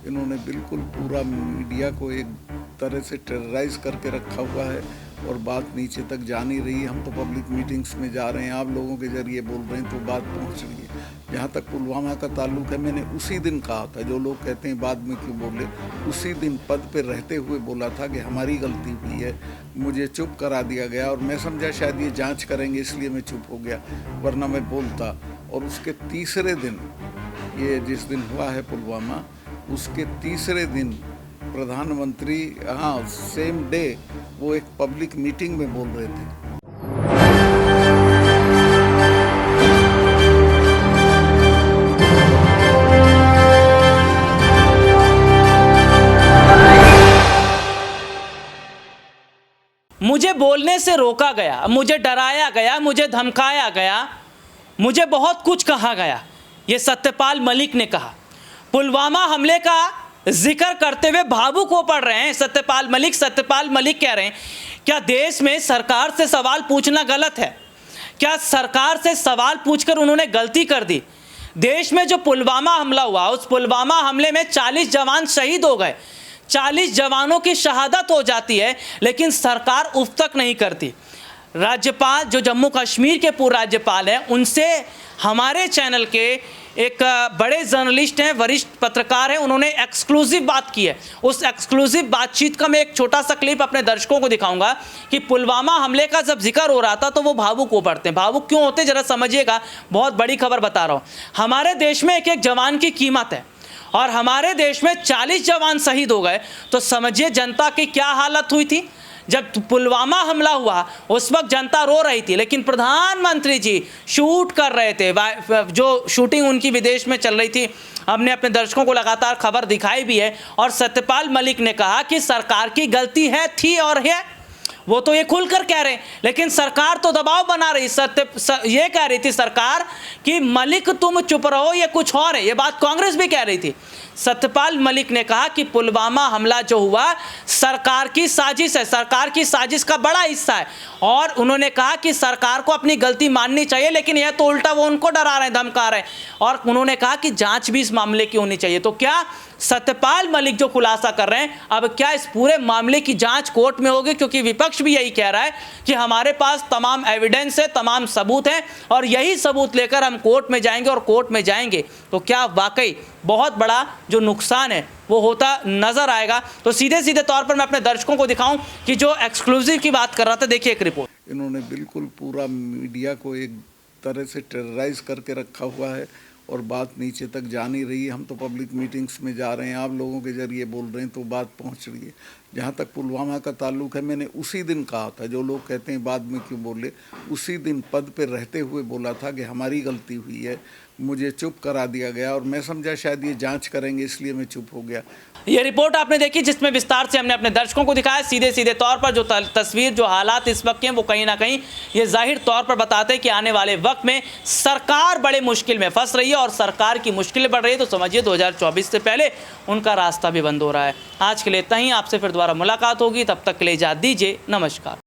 इन्होंने बिल्कुल पूरा मीडिया को एक तरह से टेरराइज करके रखा हुआ है और बात नीचे तक जा नहीं रही। हम तो पब्लिक मीटिंग्स में जा रहे हैं, आप लोगों के ज़रिए बोल रहे हैं तो बात पहुंच रही है। जहाँ तक पुलवामा का ताल्लुक है, मैंने उसी दिन कहा था, जो लोग कहते हैं बाद में क्यों बोले, उसी दिन पद पे रहते हुए बोला था कि हमारी गलती हुई है, मुझे चुप करा दिया गया और मैं समझा शायद ये जाँच करेंगे इसलिए मैं चुप हो गया, वरना मैं बोलता। और उसके तीसरे दिन, ये जिस दिन हुआ है पुलवामा, उसके तीसरे दिन प्रधानमंत्री सेम डे वो एक पब्लिक मीटिंग में बोल रहे थे। मुझे बोलने से रोका गया, मुझे डराया गया, मुझे धमकाया गया, मुझे बहुत कुछ कहा गया, ये सत्यपाल मलिक ने कहा। पुलवामा हमले का जिक्र करते हुए भावुक हो पड़ रहे हैं सत्यपाल मलिक कह रहे हैं, क्या देश में सरकार से सवाल पूछना गलत है? क्या सरकार से सवाल पूछकर उन्होंने गलती कर दी? देश में जो पुलवामा हमला हुआ, उस पुलवामा हमले में 40 जवान शहीद हो गए, 40 जवानों की शहादत हो जाती है, लेकिन सरकार उफ तक नहीं करती। राज्यपाल जो जम्मू कश्मीर के पूर्व राज्यपाल हैं, उनसे हमारे चैनल के एक बड़े जर्नलिस्ट हैं, वरिष्ठ पत्रकार हैं, उन्होंने एक्सक्लूसिव बात की है। उस एक्सक्लूसिव बातचीत का मैं एक छोटा सा क्लिप अपने दर्शकों को दिखाऊंगा कि पुलवामा हमले का जब जिक्र हो रहा था तो वो भावुक हो पड़ते हैं। भावुक क्यों होते हैं जरा समझिएगा, बहुत बड़ी खबर बता रहा हूँ। हमारे देश में एक एक जवान की कीमत है और हमारे देश में 40 जवान शहीद हो गए, तो समझिए जनता की क्या हालत हुई थी। जब पुलवामा हमला हुआ उस वक्त जनता रो रही थी, लेकिन प्रधानमंत्री जी शूट कर रहे थे, जो शूटिंग उनकी विदेश में चल रही थी। हमने अपने दर्शकों को लगातार खबर दिखाई भी है और सत्यपाल मलिक ने कहा कि सरकार की गलती है, थी और है, वो तो ये खुलकर कह रहे हैं, लेकिन सरकार तो दबाव बना रही। ये कह रही थी सरकार कि मलिक तुम चुप रहो, ये कुछ और है, ये बात कांग्रेस भी कह रही थी। सत्यपाल मलिक ने कहा कि पुलवामा हमला जो हुआ सरकार की साजिश है, सरकार की साजिश का बड़ा हिस्सा है, और उन्होंने कहा कि सरकार को अपनी गलती माननी चाहिए, लेकिन यह तो उल्टा वो उनको डरा रहे हैं, धमका रहे हैं, और उन्होंने कहा कि जांच भी इस मामले की होनी चाहिए। तो क्या सत्यपाल मलिक जो खुलासा कर रहे हैं, अब क्या इस पूरे मामले की जांच कोर्ट में होगी? क्योंकि विपक्ष भी यही कह रहा है कि हमारे पास तमाम एविडेंस है, तमाम सबूत हैं, और यही सबूत लेकर हम कोर्ट में जाएंगे, और कोर्ट में जाएंगे तो क्या वाकई बहुत बड़ा जो नुकसान है वो होता नजर आएगा। तो सीधे सीधे तौर पर मैं अपने दर्शकों को दिखाऊं कि जो एक्सक्लूसिव की बात कर रहा था, देखिए एक रिपोर्ट। इन्होंने बिल्कुल पूरा मीडिया को एक तरह से टेरराइज करके रखा हुआ है और बात नीचे तक जा नहीं रही। हम तो पब्लिक मीटिंग्स में जा रहे हैं, आप लोगों के ज़रिए बोल रहे हैं तो बात पहुंच रही है। जहाँ तक पुलवामा का ताल्लुक है, मैंने उसी दिन कहा था, जो लोग कहते हैं बाद में क्यों बोले, उसी दिन पद पे रहते हुए बोला था कि हमारी गलती हुई है, मुझे चुप करा दिया गया और मैं समझा शायद ये जांच करेंगे इसलिए मैं चुप हो गया। ये रिपोर्ट आपने देखी जिसमें विस्तार से हमने अपने दर्शकों को दिखाया। सीधे सीधे तौर पर जो तस्वीर, जो हालात इस वक्त के हैं, वो कहीं ना कहीं ये जाहिर तौर पर बताते हैं कि आने वाले वक्त में सरकार बड़े मुश्किल में फंस रही है, और सरकार की मुश्किलें बढ़ रही है तो समझिए 2024 से पहले उनका रास्ता भी बंद हो रहा है। आज के लिए इतना ही, आपसे फिर दोबारा मुलाकात होगी, तब तक के लिए इजाज़त दीजिए, नमस्कार।